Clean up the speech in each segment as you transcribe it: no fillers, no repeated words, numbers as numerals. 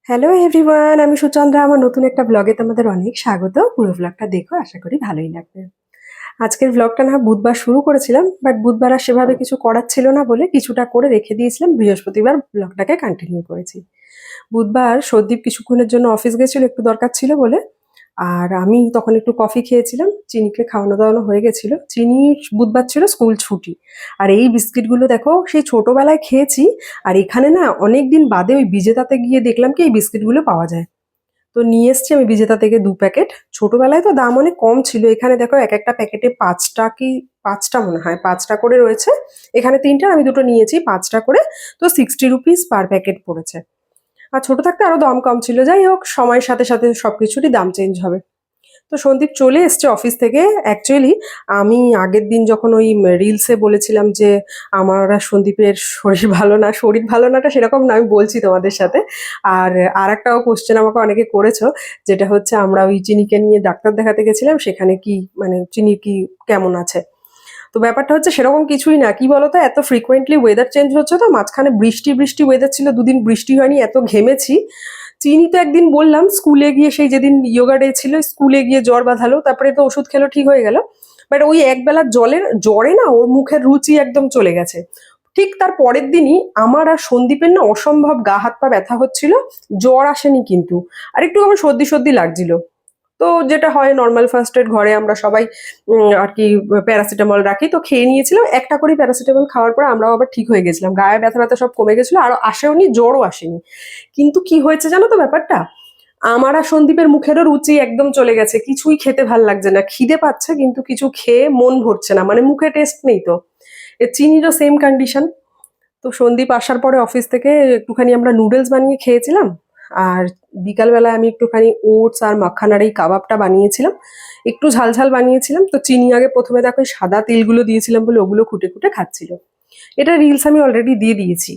Hello everyone, আমি সুচন্দ্রা। আমার নতুন একটা ব্লগে তোমাদের অনেক স্বাগত। পুরো ব্লগটা দেখো, আশা করি ভালোই লাগবে। আজকের ব্লগটা না বুধবার শুরু করেছিলাম, বাট বুধবার আর সেভাবে কিছু করার ছিল না বলে কিছুটা করে রেখে দিয়েছিলাম। বৃহস্পতিবার ব্লগটাকে কন্টিনিউ করেছি। বুধবার সন্দীপ কিছুক্ষণের জন্য অফিস গেছিল, একটু দরকার ছিল বলে। আর আমি তখন একটু কফি খেয়েছিলাম, চিনিকে খাওয়ানো দাওয়ানো হয়ে গেছিল। চিনি বুধবার ছিল স্কুল ছুটি। আর এই বিস্কিটগুলো দেখো সেই ছোটবেলায় খেয়েছি। আর এখানে না অনেক দিন বাদে ওই বিজেতাতে গিয়ে দেখলাম কি এই বিস্কিটগুলো পাওয়া যায়। তো নিয়ে এসছি আমি বিজেতা থেকে 2 প্যাকেট। ছোটবেলায় তো দাম অনেক কম ছিল, এখানে দেখো এক একটা প্যাকেটে 5টা কি 5টা মনে হয় 5টা করে রয়েছে। এখানে 3টা, আমি দুটো নিয়েছি 5টা করে। তো 60 রুপিস পার প্যাকেট পড়েছে। আর ছোট থাকতে আরো দাম কম ছিল। যাই হোক, সময়ের সাথে সাথে সবকিছুরই দাম চেঞ্জ হবে। তো সন্দীপ চলে এসছে অফিস থেকে। অ্যাকচুয়ালি আমি আগের দিন যখন ওই রিলসে বলেছিলাম যে আমার আর সন্দীপের শরীর ভালো না, শরীর ভালো নাটা সেরকম না, আমি বলছি তোমাদের সাথে। আর আর একটাও কোশ্চেন আমাকে অনেকে করেছো, যেটা হচ্ছে আমরা ওই চিনিকে নিয়ে ডাক্তার দেখাতে গেছিলাম, সেখানে কি মানে চিনি কি কেমন আছে। তো ব্যাপারটা হচ্ছে সেরকম কিছুই না। কি বলতো, এত ফ্রিকোয়েন্টলি ওয়েদার চেঞ্জ হচ্ছে, তো মাঝখানে বৃষ্টি বৃষ্টি ওয়েদার ছিল, দুদিন বৃষ্টি হয়নি, এত ঘেমেছি। চিনি তো একদিন বললাম স্কুলে গিয়ে, সেই যেদিন যোগা ডে ছিল স্কুলে গিয়ে জ্বর বাঁধালো, তারপরে তো ওষুধ খেলো, ঠিক হয়ে গেল। বাট ওই একবেলা জ্বরে না ওর মুখের রুচি একদম চলে গেছে। ঠিক তার পরের দিনই আমার আর সন্দীপের না অসম্ভব গা হাত পা ব্যথা হচ্ছিল। জ্বর আসেনি কিন্তু, আর একটু আমার সর্দি সর্দি লাগছিল। তো যেটা হয় নর্মাল ফার্স্ট এড, ঘরে আমরা সবাই আর কি প্যারাসিটামল রাখি, তো খেয়ে নিয়েছিলাম একটা করে প্যারাসিটামল। খাওয়ার পর আমরাও আবার ঠিক হয়ে গেছিলাম, গায়ে ব্যথা ব্যথা সব কমে গেছিলো, আর আসেওনি, জ্বরও আসেনি। কিন্তু কি হয়েছে জানো তো ব্যাপারটা, আমার আর সন্দীপের মুখেরও রুচি একদম চলে গেছে, কিছুই খেতে ভাল লাগছে না। খিদে পাচ্ছে কিন্তু কিছু খেয়ে মন ভরছে না, মানে মুখে টেস্ট নেই। তো এ চিনিরও সেম কন্ডিশন। তো সন্দীপ আসার পরে অফিস থেকে একটুখানি আমরা নুডলস বানিয়ে খেয়েছিলাম। আর বিকালবেলায় আমি একটুখানি ওটস আর মাখানার এই কাবাবটা বানিয়েছিলাম, একটু ঝাল ঝাল বানিয়েছিলাম। তো চিনি আগে প্রথমে দেখো ওই সাদা তিলগুলো দিয়েছিলাম বলে ওগুলো খুঁটে খুঁটে খাচ্ছিল। এটা রিলস আমি অলরেডি দিয়ে দিয়েছি।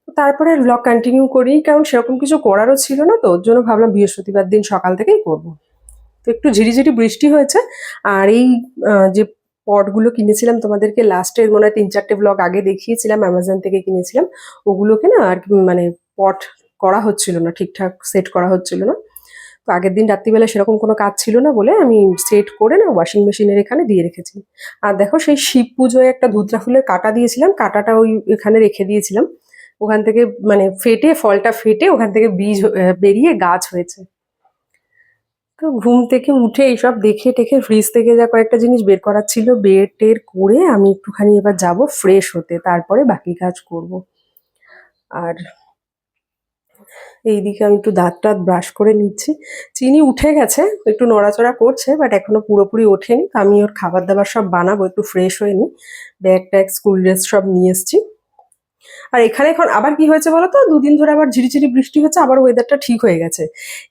তো তারপরে ব্লগ কন্টিনিউ করি, কারণ সেরকম কিছু করারও ছিল না, তো ওর জন্য ভাবলাম বৃহস্পতিবার দিন সকাল থেকেই করবো। তো একটু ঝিরিঝিরি বৃষ্টি হয়েছে। আর এই যে পটগুলো কিনেছিলাম তোমাদেরকে লাস্টের মনে হয় 3-4টে ব্লগ আগে দেখিয়েছিলাম, অ্যামাজন থেকে কিনেছিলাম। ওগুলোকে না আর কি মানে পট করা হচ্ছিল না, ঠিকঠাক সেট করা হচ্ছিল না। তো আগের দিন রাত্রিবেলা সেরকম কোনো কাজ ছিল না বলে আমি সেট করে না ওয়াশিং মেশিনের এখানে দিয়ে রেখেছি। আর দেখো সেই শিব পুজোয় একটা ধুতরা ফুলের কাঁটা দিয়েছিলাম, কাঁটাটা ওই এখানে রেখে দিয়েছিলাম। ওখান থেকে মানে ফেটে, ফলটা ফেটে ওখান থেকে বীজ বেরিয়ে গাছ হয়েছে। তো ঘুম থেকে উঠে এইসব দেখে টেখে ফ্রিজ থেকে যা কয়েকটা জিনিস বের করার ছিল বের টের করে আমি একটুখানি এবার যাব ফ্রেশ হতে, তারপরে বাকি কাজ করব। আর এইদিকে আমি একটু দাঁত টাত ব্রাশ করে নিচ্ছি। চিনি উঠে গেছে, একটু নড়াচড়া করছে, বাট এখনো পুরোপুরি ওঠেনি। তো আমি ওর খাবার দাবার সব বানাবো, একটু ফ্রেশ হয়ে নি। ব্যাগ ট্যাগ স্কুল ড্রেস সব নিয়ে এসছি। আর এখানে এখন আবার কি হয়েছে বলতো, দুদিন ধরে আবার ঝিরিঝিরি বৃষ্টি হচ্ছে, আবার ওয়েদারটা ঠিক হয়ে গেছে।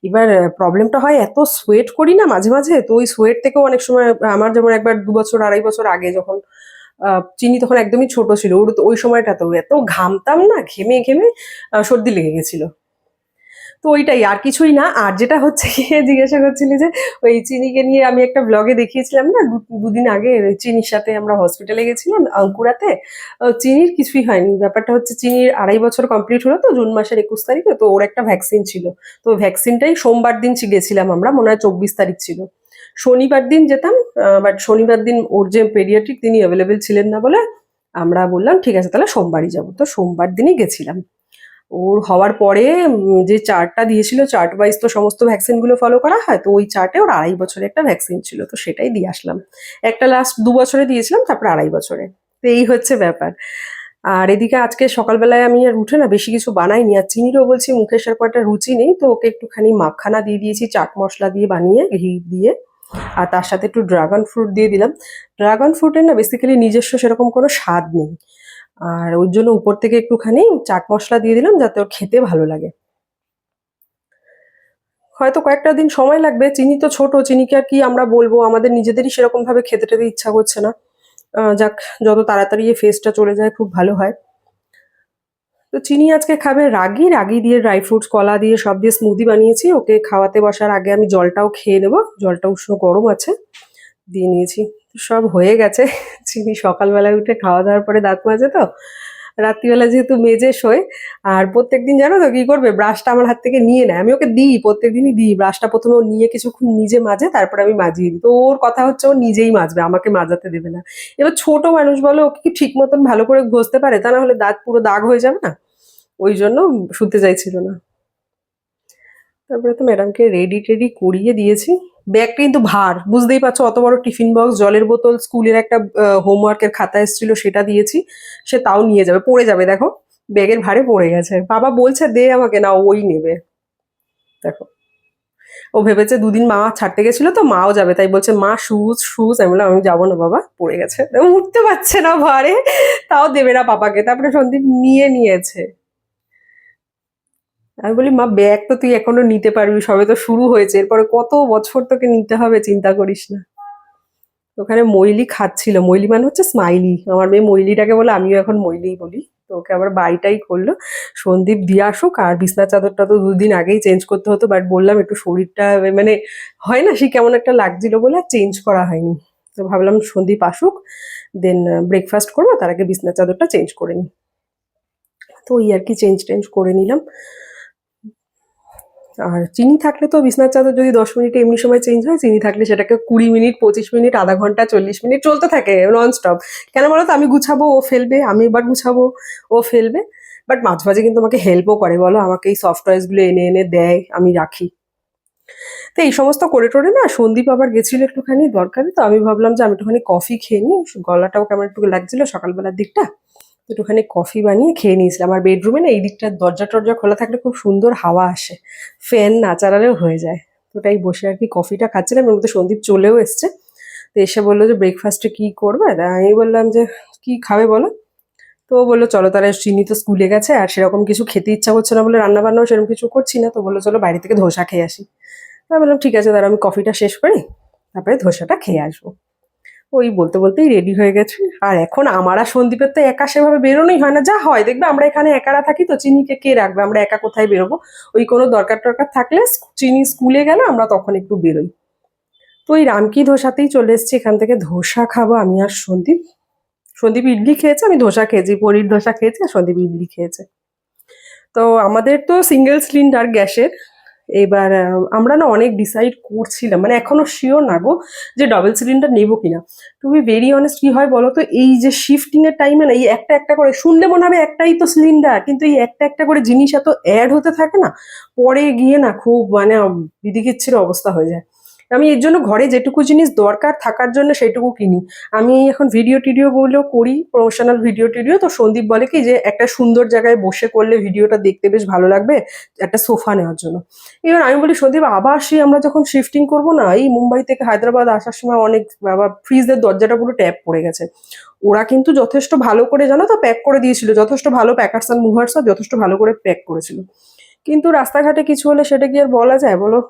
এবার প্রবলেমটা হয় এত সোয়েট করি না মাঝে মাঝে, তো ওই সোয়েট থেকেও অনেক সময় আমার, যেমন একবার 2 বছর 2.5 বছর আগে যখন চিনি তখন একদমই ছোট ছিল, ওর তো ওই সময়টা তো এত ঘামতাম না, ঘেমে ঘেমে সর্দি লেগে গেছিল। তো ওইটাই, আর কিছুই না। আর যেটা হচ্ছে গিয়ে জিজ্ঞাসা করছিলি যে ওই চিনিকে নিয়ে আমি একটা ব্লগে দেখিয়েছিলাম না দুদিন আগে, ওই চিনির সাথে আমরা হসপিটালে গেছিলাম আঙ্কুরাতে। চিনির কিছুই হয়নি। ব্যাপারটা হচ্ছে চিনির 2.5 বছর কমপ্লিট হলো তো জুন মাসের 21 তারিখে, তো ওর একটা ভ্যাকসিন ছিল। তো ভ্যাকসিনটাই সোমবার দিন গেছিলাম আমরা, মনে হয় 24 তারিখ ছিল। শনিবার দিন যেতাম, বাট শনিবার দিন ওর যে পেডিয়াট্রিক তিনি অ্যাভেলেবেল ছিলেন না বলে আমরা বললাম ঠিক আছে তাহলে সোমবারই যাবো। তো সোমবার দিনই গেছিলাম। ওর হওয়ার পরে যে চার্টটা দিয়েছিল, চার্ট ওয়াইজ তো সমস্ত ভ্যাকসিন গুলো ফলো করা হয়, তো ওই চার্টে ওর 2.5 বছরের একটা ভ্যাকসিন ছিল, তো সেটাই দিয়ে আসলাম। একটা লাস্ট 2 বছরে দিয়েছিলাম, তারপর 2.5 বছরে। তো এই হচ্ছে ব্যাপার। আর এদিকে আজকে সকালবেলায় আমি আর উঠে না বেশি কিছু বানাইনি। আর চিনিরও বলছি মুখের সেরকম একটা রুচি নেই, তো ওকে একটুখানি মাখানা দিয়ে দিয়েছি চাট মশলা দিয়ে বানিয়ে, ঘি দিয়ে। আর তার সাথে একটু ড্রাগন ফ্রুট দিয়ে দিলাম। ড্রাগন ফ্রুটের না বেসিক্যালি নিজস্ব সেরকম কোনো স্বাদ নেই। আর ওর জন্য উপর থেকে একটুখানি চাট মশলা দিয়ে দিলাম যাতে ওর খেতে ভালো লাগে। হয়তো কয়েকটা দিন সময় লাগবে, চিনি তো ছোট, চিনিকে আর কি আমরা বলবো, আমাদের নিজেদেরই সেরকম ভাবে খেতে টেতে ইচ্ছা করছে না। যাক, যত তাড়াতাড়ি এই ফেজটা চলে যায় খুব ভালো হয়। তো চিনি আজকে খাবে রাগি, রাগি দিয়ে ড্রাই ফ্রুটস কলা দিয়ে সব দিয়ে স্মুদি বানিয়েছি। ওকে খাওয়াতে বসার আগে আমি জলটাও খেয়ে নেবো, জলটা উষ্ণ গরম আছে, দিয়ে নিয়েছি। সব হয়ে গেছে। চিনি সকালবেলায় উঠে খাওয়া দাওয়ার পরে দাঁত মাজে তো, রাত্রিবেলা যেহেতু মেজে শোয়, আর প্রত্যেকদিন জানো তো কি করবে, ব্রাশটা আমার হাত থেকে নিয়ে নেয়। আমি ওকে দিই, প্রত্যেকদিনই দিই ব্রাশটা, প্রথমে ও নিয়ে কিছুক্ষণ নিজে মাজে, তারপরে আমি মাজিয়ে দিই। তো ওর কথা হচ্ছে ও নিজেই মাজবে, আমাকে মাজাতে দেবে না। এবার ছোট মানুষ বলো, ওকে কি ঠিক মতন ভালো করে ঘষতে পারে? তা না হলে দাঁত পুরো দাগ হয়ে যাবে না? ওই জন্য শুতে চাইছিল না। তারপরে তো ম্যাডামকে রেডি টেডি করিয়ে দিয়েছি। ব্যাগটা কিন্তু ভার, বুঝতেই পারছো, অত বড় টিফিন বক্স, জলের বোতল, স্কুলের একটা হোমওয়ার্কের খাতা এসেছিল সেটা দিয়েছি, সে তাও নিয়ে যাবে, পড়ে যাবে দেখো, ব্যাগের ভারে পড়ে গেছে। বাবা বলছে দে আমাকে, না ওই নেবে। দেখো, ও ভেবেছে দুদিন মা ছাড়তে গেছিল তো মাও যাবে, তাই বলছে মা শুজ শুজ। আমি বললাম আমি যাবো না বাবা, পড়ে গেছে, উঠতে পারছে না ভারে, তাও দেবে না পাপাকে। তারপরে সন্দীপ নিয়ে নিয়েছে। আমি বলি মা ব্যাগ তো তুই এখনো নিতে পারবি, সবে তো শুরু হয়েছে, এরপরে কত বছর তোকে নিতে হবে, চিন্তা করিস না। ওখানে মইলি খাচ্ছিল, মইলি মানে হচ্ছে স্মাইলি, আমার মেয়ে মইলিটাকে বলে, আমিও এখন মইলিই বলি। তো ওকে আবার বাড়িটাই করলো। সন্দীপ দিয়ে আসুক, আর বিছনা চাদরটা তো দুদিন আগেই চেঞ্জ করতে হতো, বাট বললাম একটু শরীরটা মানে হয় না, সে কেমন একটা লাগছিল বলে আর চেঞ্জ করা হয়নি। তো ভাবলাম সন্দীপ আসুক, দেন ব্রেকফাস্ট করবো, তার আগে বিছনা চাদরটা চেঞ্জ করে নিই। তো ওই আর কি চেঞ্জ টেঞ্জ করে নিলাম। আর চিনি থাকলে তো বিছনার চাদর যদি 10 মিনিটে এমনি সময় চেঞ্জ হয়, চিনি থাকলে সেটাকে 20 মিনিট, 25 মিনিট, আধা ঘন্টা, 40 মিনিট চলতে থাকে নন স্টপ। কেন বলো তো, আমি গুছাবো ও ফেলবে, আমি এবার গুছাবো ও ফেলবে। বাট মাঝে মাঝে কিন্তু আমাকে হেল্পও করে বলো, আমাকে এই সফট টয়েস গুলো এনে এনে দেয়, আমি রাখি। তো এই সমস্ত করে টোরে না, সন্দীপ আবার গেছিল একটুখানি দরকারে, তো আমি ভাবলাম যে আমি একটুখানি কফি খেয়ে নিই, গলাটাও কেমন একটু লাগছিল সকালবেলার দিকটা। তো একটুখানি কফি বানিয়ে খেয়ে নিয়েছিলাম। আমার বেডরুমে না এই দিকটা দরজা টরজা খোলা থাকলে খুব সুন্দর হাওয়া আসে, ফ্যান না চালালেও হয়ে যায়। তো ওটাই বসে আর কি কফিটা খাচ্ছিলাম, এর মধ্যে সন্দীপ চলেও এসছে। তো এসে বললো যে ব্রেকফাস্টে কি করবে, তা আমি বললাম যে কি খাবে বলো। তো ও বললো চলো তাহলে, চিনি তো স্কুলে গেছে, আর সেরকম কিছু খেতে ইচ্ছা করছে না বলে রান্না বান্নাও সেরকম কিছু করছি না, তো বললো চলো বাইরে থেকে ধোসা খেয়ে আসি। আমি বললাম ঠিক আছে, তাহলে আমি কফিটা শেষ করি, তারপরে ধোসাটা খেয়ে আসবো। ওই বলতে বলতেই রেডি হয়ে গেছে। আর এখন আমার আর সন্দীপের তো একা সেভাবে বেরোনোই হয় না, যা হয় দেখবে আমরা এখানে একারা থাকি তো চিনিকে কে রাখবে, আমরা একা কোথায় বেরোবো। ওই কোনো দরকার টরকার থাকলে চিনি স্কুলে গেলে আমরা তখন একটু বেরোই। তো ওই রামকি ধোসাতেই চলে এসেছি, এখান থেকে ধোসা খাবো আমি আর সন্দীপ। সন্দীপ ইডলি খেয়েছে, আমি ধোসা খেয়েছি, পনির ধোসা খেয়েছি, আর সন্দীপ ইডলি খেয়েছে। তো আমাদের তো সিঙ্গেল সিলিন্ডার গ্যাসের। এবার আমরা না অনেক ডিসাইড করছিলাম, মানে এখনো শিওর না গো, যে ডাবল সিলিন্ডার নেবো কিনা। টু বি ভেরি অনেস্ট, কি হয় বলো তো, এই যে শিফটিং এর টাইমে না, এই একটা একটা করে শুনলে মনে হবে একটাই তো সিলিন্ডার, কিন্তু এই একটা একটা করে জিনিস এত অ্যাড হতে থাকে না, পরে গিয়ে না খুব মানে বিধিকিচ্ছির অবস্থা হয়ে যায়। আমি এর জন্য ঘরে যেটুকু জিনিস দরকার থাকার জন্য সেটুকু কিনি। আমি এখন ভিডিও টিডিও গুলো করি, প্রমোশনাল ভিডিও টিডিও, তো সন্দীপ বলে কি যে একটা সুন্দর জায়গায় বসে করলে ভিডিওটা দেখতে বেশ ভালো লাগবে, একটা সোফা নেওয়ার জন্য। এবার আমি বলি সন্দীপ, আবার সেই আমরা যখন শিফটিং করবো না, এই মুম্বাই থেকে হায়দ্রাবাদ আসার সময় অনেক বাবা ফ্রিজের দরজাটা পুরো ট্যাপ পড়ে গেছে। ওরা কিন্তু যথেষ্ট ভালো করে জানো তো প্যাক করে দিয়েছিল, যথেষ্ট ভালো প্যাকার্স অ্যান্ড মুভার্স যথেষ্ট ভালো করে প্যাক করেছিল। কিন্তু রাস্তাঘাটে কিছু হলে সেটা কি আর বলা যায় বলো।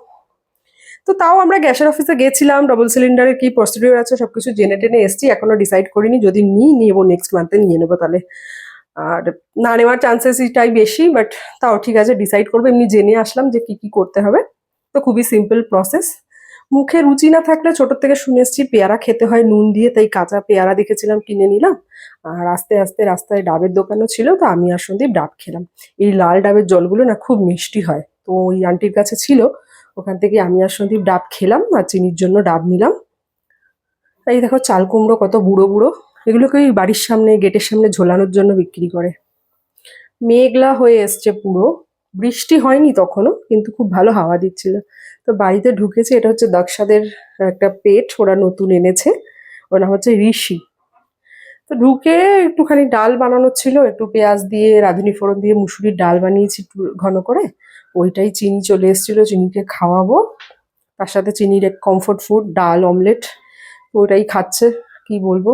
তো তাও আমরা গ্যাসের অফিসে গেছিলাম, ডবল সিলিন্ডারের কি প্রসিডিওর আছে সবকিছু জেনে টেনে এসছি, এখনো ডিসাইড করিনি, যদি নেবো নেক্সট মান্থে নিয়ে নেবো তাহলে। আর না নেওয়ার চান্সেসটাই বেশি, বাট তাও ঠিক আছে ডিসাইড করবো, এমনি জেনে আসলাম যে কি কি করতে হবে। তো খুবই সিম্পল প্রসেস। মুখে রুচি না থাকলে, ছোট থেকে শুনে এসছি পেয়ারা খেতে হয় নুন দিয়ে, তাই কাঁচা পেয়ারা দেখেছিলাম কিনে নিলাম। আর আস্তে আস্তে রাস্তায় ডাবের দোকানও ছিল, তো আমি আর সন্দীপ ডাব খেলাম। এই লাল ডাবের জলগুলো না খুব মিষ্টি হয়, তো ওই আন্টির কাছে ছিল, ওখান থেকে আমি আর সন্দীপ ডাব খেলাম, আর চিনির জন্য ডাব নিলাম। এই দেখো চাল কুমড়ো কত বুড়ো বুড়ো, এগুলোকে ওই বাড়ির সামনে গেটের সামনে ঝোলানোর জন্য বিক্রি করে। মেঘলা হয়ে এসছে পুরো, বৃষ্টি হয়নি তখনও, কিন্তু খুব ভালো হাওয়া দিচ্ছিল। তো বাড়িতে ঢুকেছে, এটা হচ্ছে দক্ষাদের একটা পেট, ওরা নতুন এনেছে, ওর নাম হচ্ছে ঋষি। তো ঢুকে একটুখানি ডাল বানানো ছিল, একটু পেঁয়াজ দিয়ে রাঁধুনি ফোড়ন দিয়ে মুসুরির ডাল বানিয়েছি একটু ঘন করে। ওইটাই চিনি চলে এসেছিল, চিনিকে খাওয়াবো। তার সাথে চিনির এক কমফোর্ট ফুড ডাল অমলেট, ওটাই খাচ্ছে, কি বলবো।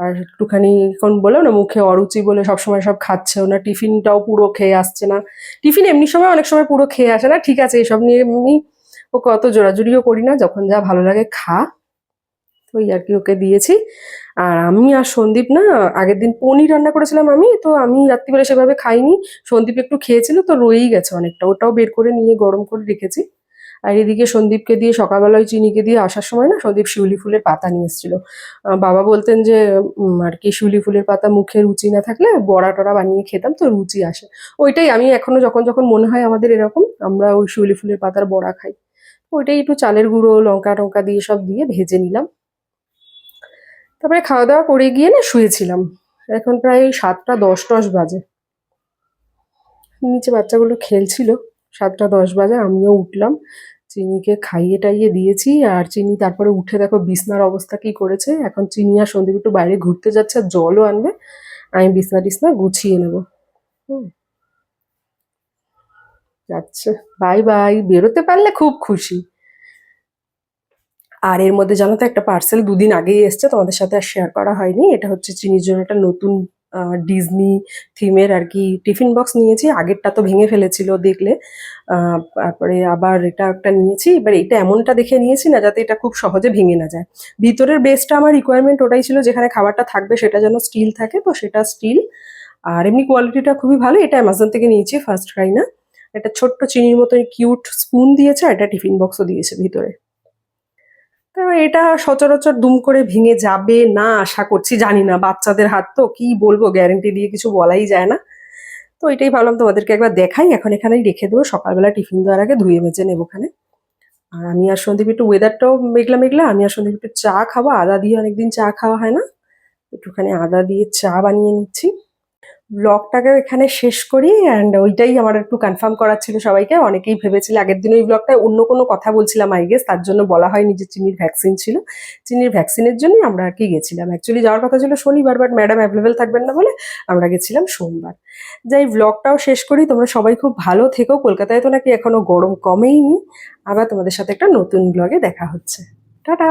আর একটুখানি এখন বললাম না মুখে অরুচি বলে সবসময় সব খাচ্ছেও না, টিফিনটাও পুরো খেয়ে আসছে না। টিফিন এমনি সময় অনেক সময় পুরো খেয়ে আসে না, ঠিক আছে এসব নিয়ে আমি ওকে অত জোরাজুরিও করি না, যখন যা ভালো লাগে খা। তো ওই আর কি ওকে দিয়েছি। আর আমি আর সন্দীপ না, আগের দিন পনির রান্না করেছিলাম আমি, তো আমি রাত্রিবেলা সেভাবে খাইনি, সন্দীপ একটু খেয়েছিল, তো রয়েই গেছে অনেকটা, ওটাও বের করে নিয়ে গরম করে রেখেছি। আর এদিকে সন্দীপকে দিয়ে সকালবেলায় চিনিকে দিয়ে আসার সময় না সন্দীপ শিউলি ফুলের পাতা নিয়ে এসেছিল। বাবা বলতেন যে আর কি শিউলি ফুলের পাতা মুখে রুচি না থাকলে বড়া টড়া বানিয়ে খেতাম তো রুচি আসে। ওইটাই আমি এখনো যখন যখন মনে হয় আমাদের এরকম আমরা ওই শিউলি ফুলের পাতার বড়া খাই। ওইটাই একটু চালের গুঁড়ো লঙ্কা টঙ্কা দিয়ে সব দিয়ে ভেজে নিলাম। তারপরে খাওয়া দাওয়া করে গিয়ে না শুয়েছিলাম। এখন প্রায় 7টা 10 বাজে। নিচে বাচ্চাগুলো খেলছিল। 7টা 10 বাজে আমিও উঠলাম, চিনিকে খাইয়ে টাইয়ে দিয়েছি। আর চিনি তারপরে উঠে দেখো বিছনার অবস্থা কি করেছে। এখন চিনি আর সন্দীপ একটু বাইরে ঘুরতে যাচ্ছে আর জলও আনবে, আমি বিছনা টিছনা গুছিয়ে নেবো। হুম, যাচ্ছে। বাই বাই, বেরোতে পারলে খুব খুশি। আর এর মধ্যে জানো তো একটা পার্সেল 2 দিন আগেই এসছে, তোমাদের সাথে আর শেয়ার করা হয়নি। এটা হচ্ছে চিনির জন্য একটা নতুন ডিজনি থিমের আর কি টিফিন বক্স নিয়েছি। আগেরটা তো ভেঙে ফেলেছিল দেখলে। তারপরে আবার এটা একটা নিয়েছি। এবার এটা এমনটা দেখে নিয়েছি না যাতে এটা খুব সহজে ভেঙে না যায়। ভিতরের বেসটা আমার রিকোয়ারমেন্ট ওটাই ছিল, যেখানে খাবারটা থাকবে সেটা যেন স্টিল থাকে, তো সেটা স্টিল। আর এমনি কোয়ালিটিটা খুবই ভালো। এটা অ্যামাজন থেকে নিয়েছি, ফার্স্ট ক্রাই না। একটা ছোট্ট চিনির মতো কিউট স্পুন দিয়েছে, আর একটা টিফিন বক্সও দিয়েছে ভিতরে। তো এটা সচরাচর দুম করে ভেঙে যাবে না আশা করছি, জানি না, বাচ্চাদের হাত তো কি বলবো, গ্যারেন্টি দিয়ে কিছু বলাই যায় না। তো এটাই ভাবলাম তোমাদেরকে একবার দেখাই। এখন এখানেই রেখে দেবো, সকালবেলা টিফিন দেওয়ার আগে ধুয়ে মেজে নেবো ওখানে। আর আমি আর সন্দীপ একটু, ওয়েদারটাও মেঘলা মেঘলা, আমি আর সন্দীপ একটু চা খাবো। আদা দিয়ে অনেকদিন চা খাওয়া হয় না, একটুখানি আদা দিয়ে চা বানিয়ে নিচ্ছি। ব্লগটাকে এখানে শেষ করি। অ্যান্ড ওইটাই আমার একটু কনফার্ম করার ছিল সবাইকে। অনেকেই ভেবেছিল আগের দিন ওই ব্লগটায় অন্য কোনো কথা বলছিলাম, আই গেস তার জন্য বলা হয়নি যে চিনির ভ্যাকসিন ছিল। চিনির ভ্যাকসিনের জন্যই আমরা আর কি গেছিলাম। অ্যাকচুয়ালি যাওয়ার কথা ছিল শনিবার, বাট ম্যাডাম অ্যাভেলেবেল থাকবেন না বলে আমরা গেছিলাম সোমবার। যাই, ব্লগটাও শেষ করি। তোমরা সবাই খুব ভালো থেকো। কলকাতায় তো নাকি এখনো গরম কমেইনি। আবার তোমাদের সাথে একটা নতুন ব্লগে দেখা হচ্ছে। টাটা।